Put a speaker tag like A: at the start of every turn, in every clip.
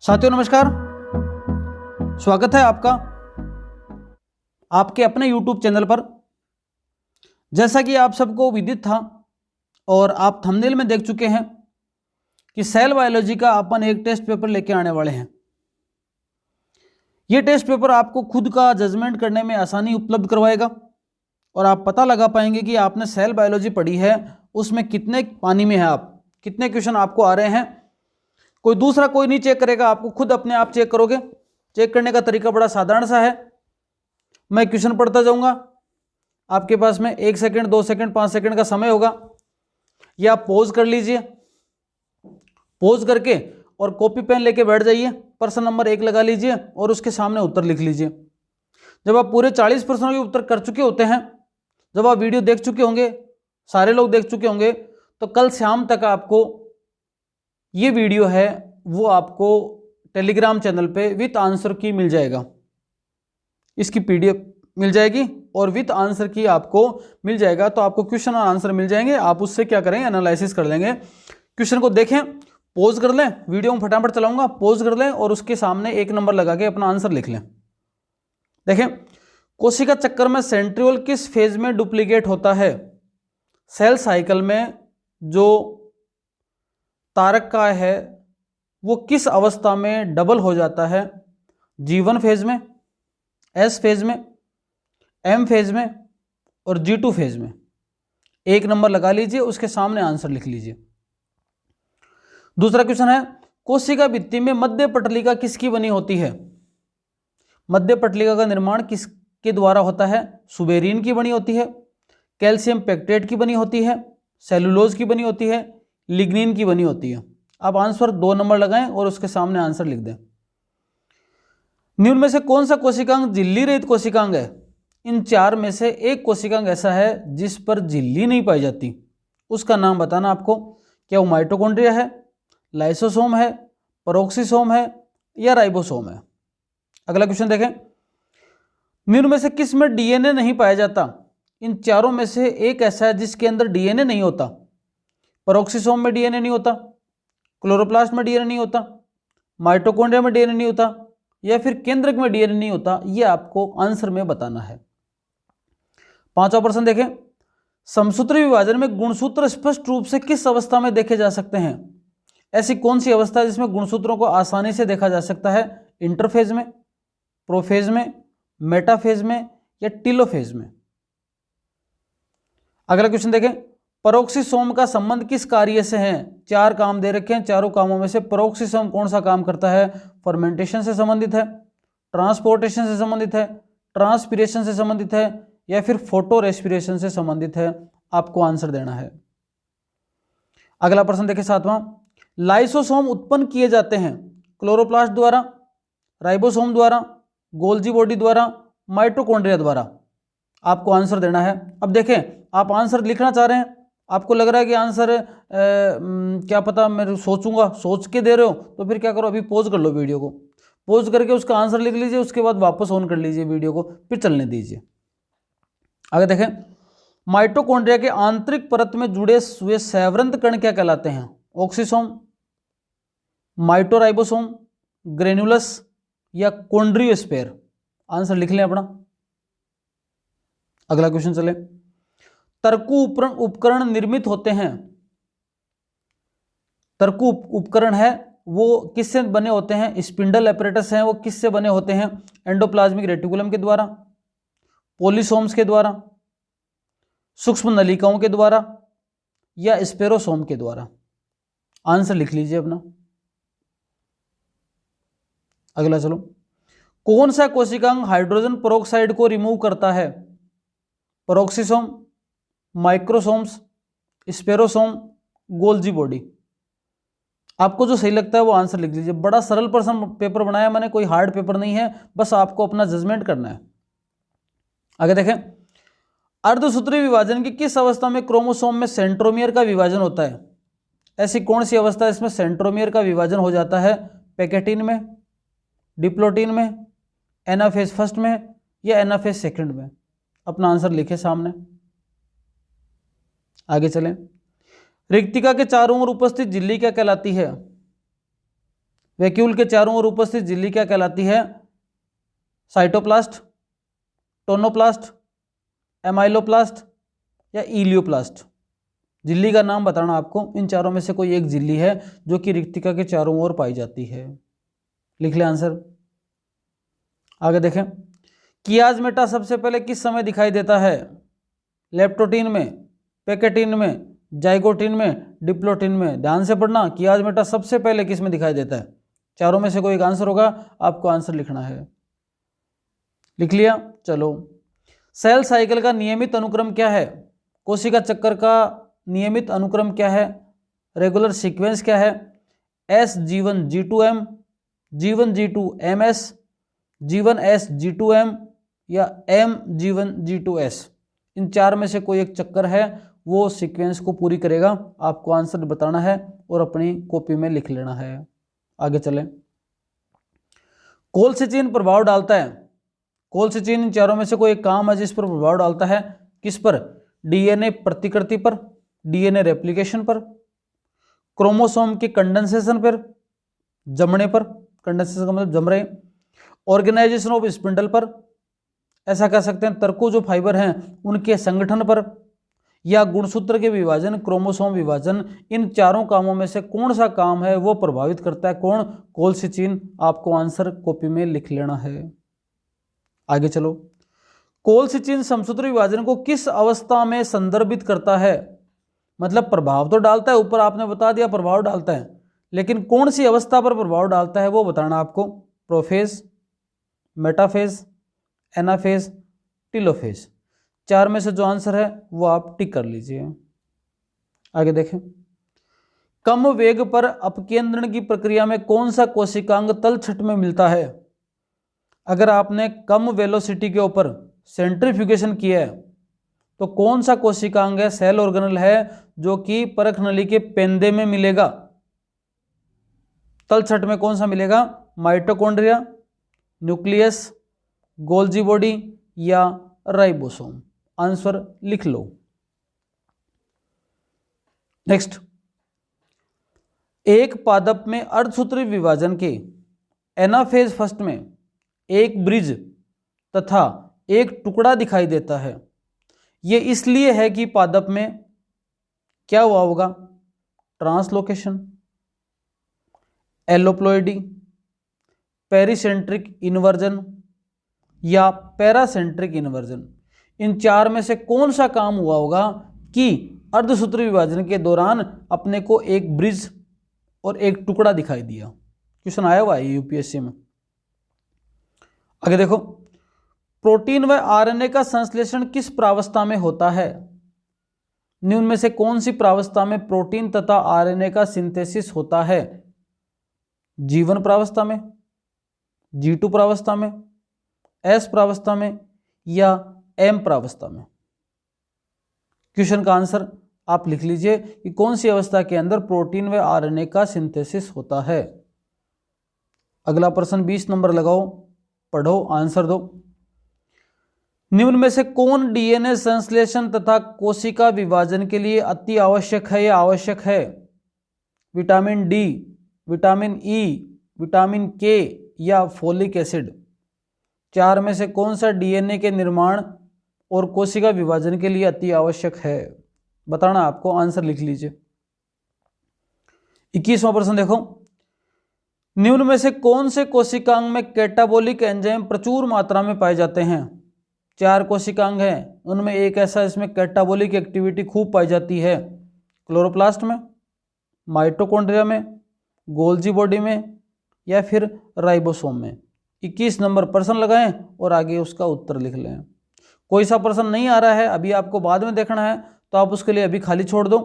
A: साथियों नमस्कार, स्वागत है आपका आपके अपने YouTube चैनल पर। जैसा कि आप सबको विदित था और आप थंबनेल में देख चुके हैं कि सेल बायोलॉजी का अपन एक टेस्ट पेपर लेके आने वाले हैं। ये टेस्ट पेपर आपको खुद का जजमेंट करने में आसानी उपलब्ध करवाएगा और आप पता लगा पाएंगे कि आपने सेल बायोलॉजी पढ़ी है, उसमें कितने पानी में है, आप कितने क्वेश्चन आपको आ रहे हैं। कोई दूसरा कोई नहीं चेक करेगा, आपको खुद अपने आप चेक करोगे। चेक करने का तरीका बड़ा साधारण सा है। मैं क्वेश्चन पढ़ता जाऊंगा, आपके पास में 1 सेकंड 2 सेकंड 5 सेकंड का समय होगा। या आप पॉज कर लीजिए, पॉज करके और कॉपी पेन लेके बैठ जाइए, प्रश्न नंबर 1 लगा लीजिए और उसके सामने उत्तर लिख लीजिए। जब आप पूरे 40 प्रश्नों के उत्तर कर चुके होते हैं, जब आप वीडियो देख चुके होंगे, सारे लोग देख चुके होंगे, तो कल शाम तक आपको ये वीडियो है वो आपको टेलीग्राम चैनल पे विथ आंसर की मिल जाएगा। इसकी पीडीएफ मिल जाएगी और विथ आंसर की आपको मिल जाएगा। तो आपको क्वेश्चन और आंसर मिल जाएंगे, आप उससे क्या करेंगे, एनालिसिस कर लेंगे। क्वेश्चन को देखें, पॉज कर लें, वीडियो में फटाफट चलाऊंगा, पॉज कर लें और उसके सामने 1 नंबर लगा के अपना आंसर लिख लें। देखें, कोशिका चक्कर में सेंट्रियोल किस फेज में डुप्लीकेट होता है? सेल साइकिल में जो तारक का है वो किस अवस्था में डबल हो जाता है? G1 फेज में, S फेज में, M फेज में और G2 फेज में। 1 नंबर लगा लीजिए, उसके सामने आंसर लिख लीजिए। दूसरा क्वेश्चन है, कोशिका भित्ति में मध्य पटलिका किसकी बनी होती है? मध्य पटलिका का निर्माण किसके द्वारा होता है? सुबेरिन की बनी होती है, कैल्शियम पेक्टेट की बनी होती है, सेलुलोज की बनी होती है, लिग्निन की बनी होती है। आप आंसर 2 नंबर लगाएं और उसके सामने आंसर लिख दें। निम्न में से कौन सा कोशिकांग झिल्ली रहित कोशिकांग है? इन 4 में से एक कोशिकांग ऐसा है जिस पर झिल्ली नहीं पाई जाती, उसका नाम बताना आपको। क्या वो माइटोकॉन्ड्रिया है, लाइसोसोम है, पेरोक्सिसोम है या राइबोसोम है? अगला क्वेश्चन देखें, निम्न में से किस में डीएनए नहीं पाया जाता? इन चारों में से एक ऐसा है जिसके अंदर डीएनए नहीं होता। पेरोक्सिसोम में डीएनए नहीं होता, क्लोरोप्लास्ट में डीएनए नहीं होता, माइटोकॉन्ड्रिया में डीएनए नहीं होता या फिर केंद्रक में डीएनए नहीं होता। ये आपको आंसर में बताना है। 5वां प्रश्न देखें, समसूत्री विभाजन में गुणसूत्र स्पष्ट रूप से किस अवस्था में देखे जा सकते हैं? ऐसी कौन सी अवस्था है जिसमें गुणसूत्रों को आसानी से देखा जा सकता है? इंटरफेज में, प्रोफेज में, मेटाफेज में या टीलोफेज में? अगला क्वेश्चन देखें, पेरोक्सिसोम का संबंध किस कार्य से है? 4 काम दे रखे हैं, चारों कामों में से पेरोक्सिसोम कौन सा काम करता है? फर्मेंटेशन से संबंधित है, ट्रांसपोर्टेशन से संबंधित है, ट्रांसपीरेशन से संबंधित है या फिर फोटो रेस्पिरेशन से संबंधित है? आपको आंसर देना है। अगला प्रश्न देखिए 7वां, लाइसोसोम उत्पन्न किए जाते हैं क्लोरोप्लास्ट द्वारा, राइबोसोम द्वारा, गोल्जी बॉडी द्वारा, माइटोकॉन्ड्रिया द्वारा? आपको आंसर देना है। अब देखें, आप आंसर लिखना चाह रहे हैं, आपको लग रहा है कि आंसर क्या पता मैं सोचूंगा, सोच के दे रहे हो, तो फिर क्या करो, अभी पॉज कर लो, वीडियो को पॉज करके उसका आंसर लिख लीजिए, उसके बाद वापस ऑन कर लीजिए वीडियो को, फिर चलने दीजिए। आगे देखें, माइटोकॉन्ड्रिया के आंतरिक परत में जुड़े हुए सैवरंत कण क्या कहलाते हैं? ऑक्सीसोम, माइटोराइबोसोम, ग्रेन्युलस या कॉन्ड्रियोस्पेर? आंसर लिख लें अपना। अगला क्वेश्चन चले, तर्कु उपकरण निर्मित होते हैं, तर्कु उपकरण है वो किससे बने होते हैं? स्पिंडल एपरेटस हैं वो किससे बने होते हैं? एंडोप्लाज्मिक रेटिकुलम के द्वारा, पोलिसोम्स के द्वारा, सूक्ष्म नलिकाओं के द्वारा या स्पेरोसोम के द्वारा? आंसर लिख लीजिए अपना। अगला चलो, कौन सा कोशिकांग हाइड्रोजन पेरोक्साइड को रिमूव करता है? Peroxisome, microsomes, spherosome, Golgi body? आपको जो सही लगता है वो आंसर लिख लीजिए। बड़ा सरल प्रश्न पेपर बनाया मैंने, कोई हार्ड पेपर नहीं है, बस आपको अपना जजमेंट करना है। आगे देखें, अर्धसूत्री विभाजन की किस अवस्था में क्रोमोसोम में सेंट्रोमियर का विभाजन होता है? ऐसी कौन सी अवस्था है इसमें सेंट्रोमियर का विभाजन हो जाता है? पैकेटिन में, डिप्लोटिन में, एनाफेज फर्स्ट में या एनाफेज सेकंड में? अपना आंसर लिखे सामने। आगे चलें, रिक्तिका के चारों ओर उपस्थित झिल्ली क्या कहलाती है? वैक्यूल के चारों ओर उपस्थित झिल्ली क्या कहलाती है? साइटोप्लास्ट, टोनोप्लास्ट, एमाइलोप्लास्ट या इलियोप्लास्ट? झिल्ली का नाम बताना आपको। इन चारों में से कोई एक झिल्ली है जो कि रिक्तिका के चारों ओर पाई जाती है। लिख ले आंसर। आगे देखें, कियाजमेटा सबसे पहले किस समय दिखाई देता है? लेप्टोटीन में, पैकेटीन में, जाइगोटीन में, डिप्लोटीन में? ध्यान से पढ़ना, कियाजमेटा सबसे पहले किस में दिखाई देता है? चारों में से कोई एक आंसर होगा, आपको आंसर लिखना है। लिख लिया? चलो, सेल साइकिल का नियमित अनुक्रम क्या है? कोशिका चक्कर का नियमित अनुक्रम क्या है? रेगुलर सीक्वेंस क्या है? S G1 G2M, G1 G2 MS, G1 S G2M या M G1 G2S? इन चार में से कोई एक चक्कर है, वो सीक्वेंस को पूरी करेगा। आपको आंसर बताना है और अपनी कॉपी में लिख लेना है। आगे चलें, कोलसिचिन प्रभाव डालता है। कोलसिचिन इन चारों में से कोई एक काम है जिस पर प्रभाव डालता है। किस पर? डीएनए प्रतिकृति पर, डीएनए रेप्लिकेशन पर, क्रोमोसोम के कंडेंसेशन पर, जमने पर, कंडेंसेशन का मतलब जम रहे, ऑर्गेनाइजेशन ऑफ स्पिंडल पर, ऐसा कह सकते हैं तर्को जो फाइबर हैं उनके संगठन पर, या गुणसूत्र के विभाजन, क्रोमोसोम विभाजन। इन चारों कामों में से कौन सा काम है वो प्रभावित करता है? कौन? कोलसिचिन। आपको आंसर कॉपी में लिख लेना है। आगे चलो, कोलसिचिन समसूत्र विभाजन को किस अवस्था में संदर्भित करता है? मतलब प्रभाव तो डालता है, ऊपर आपने बता दिया प्रभाव डालता है, लेकिन कौन सी अवस्था पर प्रभाव डालता है वो बताना आपको। Prophase, metaphase, anaphase, telophase? चार में से जो आंसर है वो आप टिक कर लीजिए। आगे देखें, कम वेग पर अपकेंद्रण की प्रक्रिया में कौन सा कोशिकांग तलछट में मिलता है? अगर आपने कम वेलोसिटी के ऊपर सेंट्रीफ्यूगेशन किया है तो कौन सा कोशिकांग है, सेल ऑर्गेनल है जो कि परख नली के पेंदे में मिलेगा? तलछट में कौन सा मिलेगा? माइटोकॉन्ड्रिया, न्यूक्लियस, गोल्जी बॉडी या राइबोसोम? आंसर लिख लो। नेक्स्ट, एक पादप में अर्धसूत्री विभाजन के एनाफेज फर्स्ट में एक ब्रिज तथा एक टुकड़ा दिखाई देता है। यह इसलिए है कि पादप में क्या हुआ होगा? ट्रांसलोकेशन, एलोप्लॉइडी, पेरिसेंट्रिक इन्वर्जन या पैरासेंट्रिक इन्वर्जन? इन चार में से कौन सा काम हुआ होगा कि अर्धसूत्री विभाजन के दौरान अपने को एक ब्रिज और एक टुकड़ा दिखाई दिया? क्वेश्चन आया हुआ है यूपीएससी में। आगे देखो, प्रोटीन व आरएनए का संश्लेषण किस प्रावस्था में होता है? निम्न में से कौन सी प्रावस्था में प्रोटीन तथा आरएनए का सिंथेसिस होता है? G1 प्रावस्था में, G2 प्रावस्था में, S प्रावस्था में या M प्रावस्था में? क्वेश्चन का आंसर आप लिख लीजिए कि कौन सी अवस्था के अंदर प्रोटीन व आरएनए का सिंथेसिस होता है। अगला प्रश्न 20 नंबर लगाओ, पढ़ो, आंसर दो। निम्न में से कौन डीएनए संश्लेषण तथा कोशिका विभाजन के लिए अति आवश्यक है या आवश्यक है? Vitamin D, vitamin E, vitamin के या फोलिक एसिड? चार में से कौन सा डीएनए के निर्माण और कोशिका विभाजन के लिए अति आवश्यक है? बताना आपको, आंसर लिख लीजिए। 21वां प्रश्न देखो, निम्न में से कौन से कोशिकांग में कैटाबोलिक एंजाइम प्रचुर मात्रा में पाए जाते हैं? चार कोशिकांग हैं, उनमें एक ऐसा इसमें कैटाबोलिक एक्टिविटी खूब पाई जाती है। क्लोरोप्लास्ट में, माइटोकॉन्ड्रिया में, गोल्जी बॉडी में या फिर राइबोसोम में? 21 नंबर प्रश्न लगाएं और आगे उसका उत्तर लिख लें। कोई सा प्रश्न नहीं आ रहा है अभी, आपको बाद में देखना है तो आप उसके लिए अभी खाली छोड़ दो।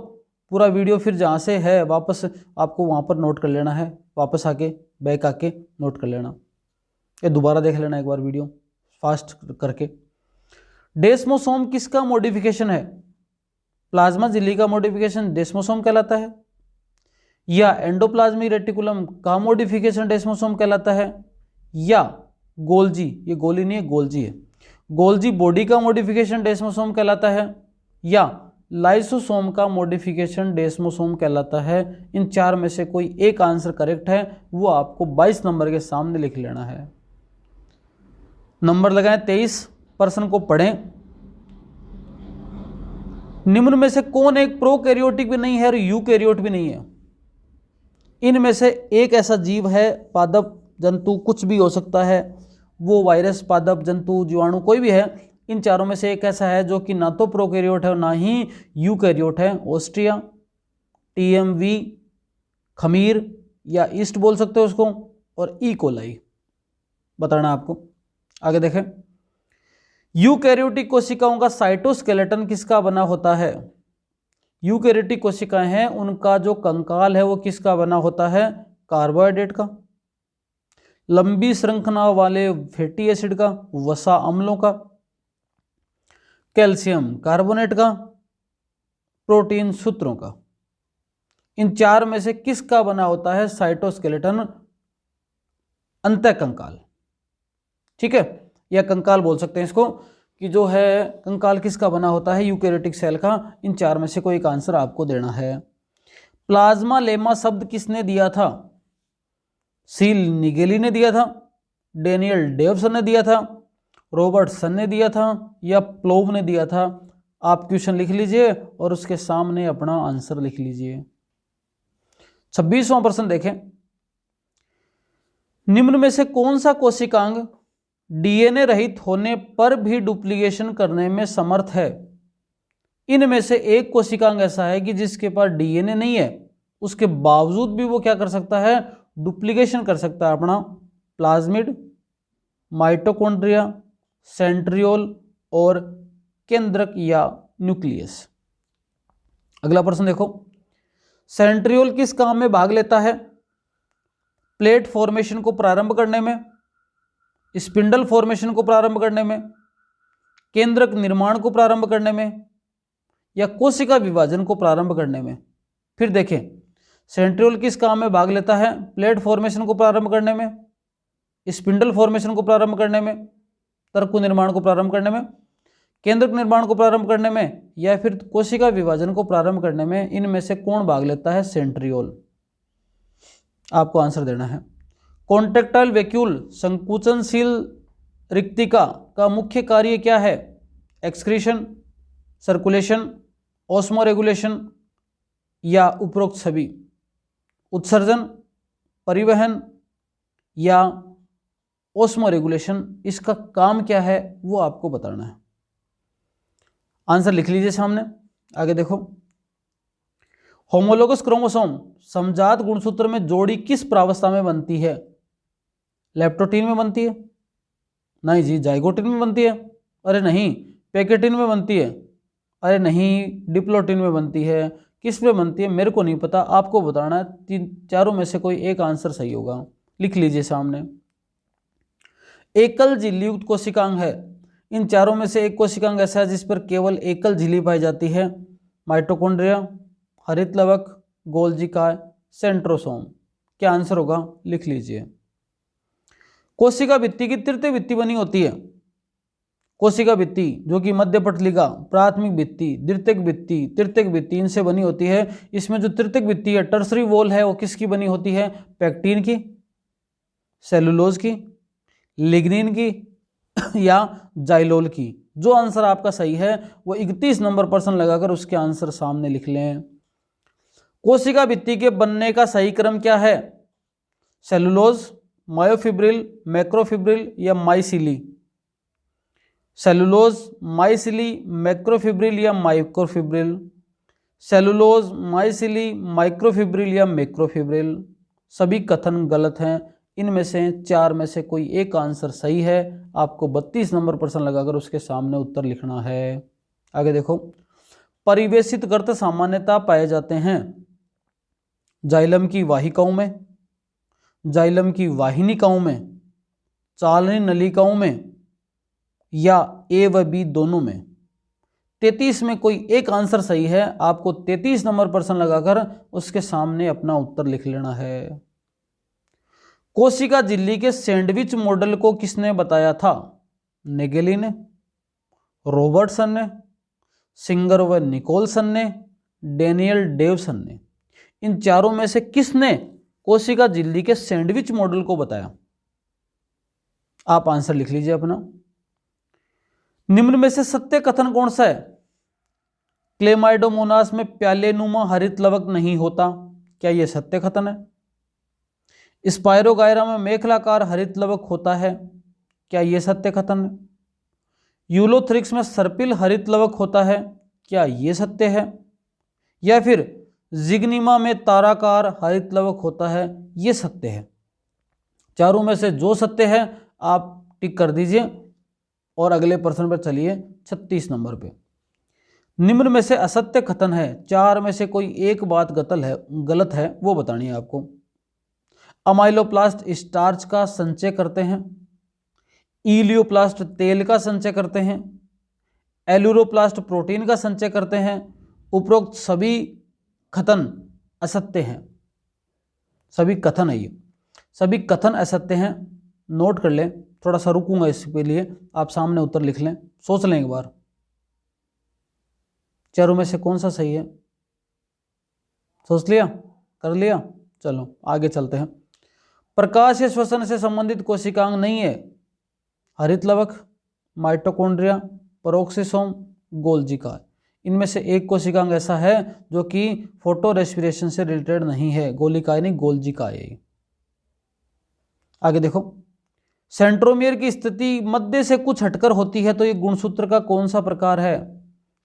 A: पूरा वीडियो फिर जहाँ से है वापस आपको वहाँ पर नोट कर लेना है, वापस आके बैक आके नोट कर लेना, या दोबारा देख लेना एक बार वीडियो फास्ट करके। डेस्मोसोम किसका मॉडिफिकेशन है? प्लाज्मा झिल्ली का मॉडिफिकेशन डेस्मोसोम कहलाता है, या एंडोप्लाज्मिक रेटिकुलम का मॉडिफिकेशन डेस्मोसोम कहलाता है, या गोल्जी, ये गोली नहीं है गोल्जी है, गोल्जी बॉडी का मॉडिफिकेशन डेस्मोसोम कहलाता है, या लाइसोसोम का मॉडिफिकेशन डेस्मोसोम कहलाता है। इन चार में से कोई एक आंसर करेक्ट है, वो आपको 22 नंबर के सामने लिख लेना है। नंबर लगाएं 23, प्रश्न को पढ़ें। निम्न में से कौन एक प्रोकैरियोटिक भी नहीं है और यूकैरियोट भी नहीं है? इनमें से एक ऐसा जीव है, पादप, जंतु, कुछ भी हो सकता है, वो वायरस, पादप, जंतु, जीवाणु कोई भी है। इन चारों में से एक ऐसा है जो कि ना तो प्रोकैरियोट है और ना ही यूकैरियोट है। ऑस्ट्रिया, टीएमवी, खमीर या ईस्ट बोल सकते हो उसको, और ई कोलाई बताना आपको। आगे देखें, यूकैरियोटिक कोशिकाओं का साइटोस्केलेटन किसका बना होता है? यूकैरियोटिक कोशिकाएं हैं, उनका जो कंकाल है वो किसका बना होता है? कार्बोहाइड्रेट का। लंबी श्रृंखला वाले फैटी एसिड का, वसा अम्लों का, कैल्शियम कार्बोनेट का, प्रोटीन सूत्रों का। इन चार में से किसका बना होता है साइटोस्केलेटन? अंतःकंकाल, ठीक है, या कंकाल बोल सकते हैं इसको, कि जो है कंकाल किसका बना होता है? यूकैरियोटिक सेल का। इन चार में से कोई एक आंसर आपको देना है। प्लाज्मा लेमा शब्द किसने दिया था? सील निगेली ने दिया था, डेनियल डेवसन ने दिया था, रॉबर्टसन ने दिया था, या प्लोव ने दिया था? आप क्वेश्चन लिख लीजिए और उसके सामने अपना आंसर लिख लीजिए। 26वां प्रश्न देखें, निम्न में से कौन सा कोशिकांग डीएनए रहित होने पर भी डुप्लीकेशन करने में समर्थ है? इनमें से एक कोशिकांग ऐसा है कि जिसके पास डीएनए नहीं है, उसके बावजूद भी वो क्या कर सकता है? डुप्लीकेशन कर सकता है अपना। प्लाज्मिड, माइटोकॉन्ड्रिया, सेंट्रियोल और केंद्रक या न्यूक्लियस। अगला प्रश्न देखो, सेंट्रियोल किस काम में भाग लेता है? प्लेट फॉर्मेशन को प्रारंभ करने में, स्पिंडल फॉर्मेशन को प्रारंभ करने में, केंद्रक निर्माण को प्रारंभ करने में, या कोशिका विभाजन को प्रारंभ करने में। फिर देखें, सेंट्रियोल किस काम में भाग लेता है? प्लेट फॉर्मेशन को प्रारंभ करने में, स्पिंडल फॉर्मेशन को प्रारंभ करने में, तर्कु निर्माण को प्रारंभ करने में, केंद्रक निर्माण को प्रारंभ करने में, या फिर कोशिका विभाजन को प्रारंभ करने में। इनमें से कौन भाग लेता है? सेंट्रियोल। आपको आंसर देना है। कॉन्ट्रेक्टाइल वैक्यूल संकुचनशील रिक्तिका का मुख्य कार्य क्या है? एक्सक्रीशन, सर्कुलेशन, ऑस्मोरेगुलेशन या उपरोक्त सभी? उत्सर्जन, परिवहन या ऑस्मोरेगुलेशन? इसका काम क्या है वो आपको बताना है। आंसर लिख लीजिए सामने। आगे देखो, होमोलोगस क्रोमोसोम समजात गुणसूत्र में जोड़ी किस प्रावस्था में बनती है? लेप्टोटीन में बनती है? नहीं जी। जाइगोटीन में बनती है? अरे नहीं। पैकेटिन में बनती है? अरे नहीं। डिप्लोटीन में बनती है? किस में बनती है? मेरे को नहीं पता, आपको बताना है। चारों में से कोई एक आंसर सही होगा, लिख लीजिए सामने। एकल झिल्लीयुक्त कोशिकांग है। इन चारों में से एक कोशिकांग ऐसा है जिस पर केवल एकल झिल्ली पाई जाती है। माइटोकॉन्ड्रिया, हरित लवक, गोल्जी काय, सेंट्रोसोम। क्या आंसर होगा? लिख लीजिए। कोशिका भित्ति की तृतीय भित्ति बनी होती है। कोशिका भित्ति जो कि मध्य पटलिका, प्राथमिक भित्ति, द्वितीयक भित्ति, तृतीयक भित्ति, इनसे बनी होती है। इसमें जो तृतीयक भित्ति है, टर्सरी वॉल है, वो किसकी बनी होती है? पैक्टीन की, सेलुलोज की, लिग्निन की या जाइलोल की? जो आंसर आपका सही है वो 31 नंबर प्रश्न लगाकर उसके आंसर सामने लिख लें। कोशिका भित्ति के बनने का सही क्रम क्या है? सेलुलोज, मायोफिब्रिल, मैक्रोफिब्रिल या माइसिली? सेलुलोज, माइसिली, मैक्रोफिब्रिल या माइक्रोफिब्रिल? सेलुलोज, माइसिली, माइक्रोफिब्रिल या मैक्रोफिब्रिल? सभी कथन गलत हैं। इनमें से चार में से कोई एक आंसर सही है। आपको 32 नंबर प्रश्न लगाकर उसके सामने उत्तर लिखना है। आगे देखो, परिवेशित गर्त सामान्यतः पाए जाते हैं जाइलम की वाहिकाओं में, जाइलम की वाहिनिकाओं में, चालनी नलिकाओं में या ए व बी दोनों में। 33 में कोई एक आंसर सही है। आपको 33 नंबर प्रश्न लगाकर उसके सामने अपना उत्तर लिख लेना है। कोशिका झिल्ली के सैंडविच मॉडल को किसने बताया था? नेगेली ने, रॉबर्टसन ने, सिंगर व निकोलसन ने, डेनियल डेवसन ने। इन चारों में से किसने कोशिका झिल्ली के सैंडविच मॉडल को बताया? आप आंसर लिख लीजिए अपना। निम्न में से सत्य कथन कौन सा है? क्लेमाइडोमोनास में प्यालेनुमा हरित लवक नहीं होता, क्या यह सत्य कथन है? स्पायरोगायरा में मेखलाकार हरित लवक होता है, क्या यह सत्य कथन है? यूलोथ्रिक्स में सर्पिल हरित लवक होता है, क्या यह सत्य है? या फिर जिग्निमा में ताराकार हरित लवक होता है, यह सत्य है? चारों में से जो सत्य है आप टिक कर दीजिए और अगले प्रश्न पर चलिए 36 नंबर पे। निम्न में से असत्य कथन है, चार में से कोई एक बात गलत है वो बतानी है आपको। अमाइलोप्लास्ट स्टार्च का संचय करते हैं, इलियोप्लास्ट तेल का संचय करते हैं, एलुरोप्लास्ट प्रोटीन का संचय करते हैं। उपरोक्त सभी कथन असत्य हैं, सभी कथन है, ये सभी कथन असत्य हैं। नोट कर लें, थोड़ा सा रुकूंगा इसके लिए, आप सामने उत्तर लिख लें, सोच लें एक बार चारों में से कौन सा सही है। सोच लिया, कर लिया, चलो आगे चलते हैं। प्रकाश या श्वसन से संबंधित कोशिकांग नहीं है, हरित लवक, माइटोकॉन्ड्रिया, पेरोक्सिसोम, गोल्जिका। इनमें से एक कोशिकांग ऐसा है जो कि फोटो रेस्पिरेशन से रिलेटेड नहीं है, गोलिका नहीं, गोल्जिका है। आगे देखो, सेंट्रोमियर की स्थिति मध्य से कुछ हटकर होती है तो ये गुणसूत्र का कौन सा प्रकार है?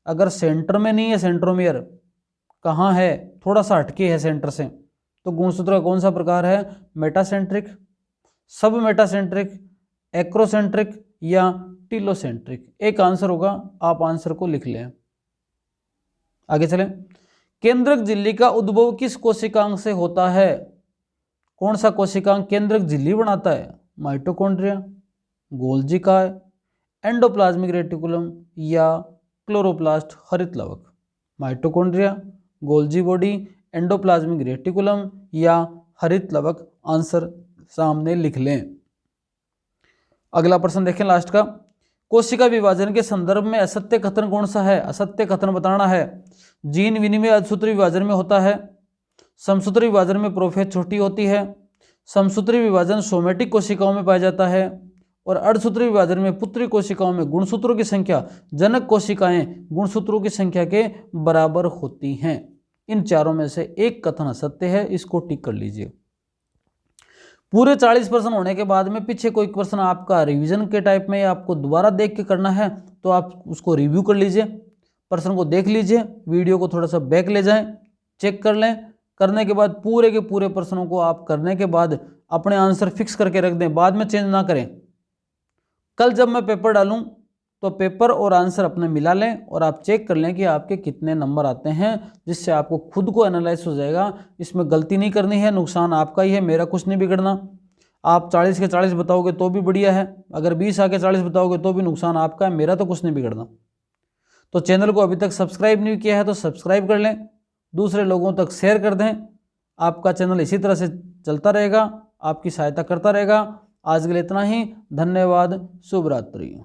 A: अगर सेंटर में नहीं है सेंट्रोमियर, कहाँ है, थोड़ा सा हटके है सेंटर से, तो गुणसूत्र का कौन सा प्रकार है? मेटासेंट्रिक, सब मेटासेंट्रिक, एक्रोसेंट्रिक या टीलोसेंट्रिक। एक आंसर होगा, आप आंसर को लिख लें। आगे चलें। केंद्रक झिल्ली का उद्भव किस कोशिकांग से होता है? कौन सा कोशिकांग केंद्रक झिल्ली बनाता है? माइटोकॉन्ड्रिया, गोल्जिका, एंडोप्लाज्मिक रेटिकुलम या क्लोरोप्लास्ट हरित लवक। Mitochondria, Golgi body, endoplasmic reticulum या हरित लवक। आंसर सामने लिख लें। अगला प्रश्न देखें लास्ट का। कोशिका विभाजन के संदर्भ में असत्य कथन कौन सा है? असत्य कथन बताना है। जीन विनिमय अर्धसूत्री विभाजन में होता है, समसूत्री विभाजन में प्रोफेज छोटी होती है, समसूत्री विभाजन सोमेटिक कोशिकाओं में पाया जाता है और अर्धसूत्री विभाजन में पुत्री कोशिकाओं में गुणसूत्रों की संख्या जनक कोशिकाएं गुणसूत्रों की संख्या के बराबर होती हैं। इन चारों में से एक कथन असत्य है, इसको टिक कर लीजिए। पूरे 40 प्रश्न होने के बाद में पीछे कोई प्रश्न आपका रिवीजन के टाइप में या आपको दोबारा देख के करना है तो आप उसको रिव्यू कर लीजिए, प्रश्न को देख लीजिए, वीडियो को थोड़ा सा बैक ले जाएं, चेक कर लें। करने के बाद पूरे के पूरे प्रश्नों को आप करने के बाद अपने आंसर फिक्स करके रख दें, बाद में चेंज ना करें। कल जब मैं पेपर डालूं तो पेपर और आंसर अपने मिला लें और आप चेक कर लें कि आपके कितने नंबर आते हैं, जिससे आपको खुद को एनालाइज हो जाएगा। इसमें गलती नहीं करनी है, नुकसान आपका ही है, मेरा कुछ नहीं बिगड़ना। आप 40 के 40 बताओगे तो भी बढ़िया है, अगर 20 आके 40 बताओगे तो भी नुकसान आपका है, मेरा तो कुछ नहीं बिगड़ना। तो चैनल को अभी तक सब्सक्राइब नहीं किया है तो सब्सक्राइब कर लें, दूसरे लोगों तक शेयर कर दें। आपका चैनल इसी तरह से चलता रहेगा, आपकी सहायता करता रहेगा। आज के लिए इतना ही, धन्यवाद, शुभ रात्रि।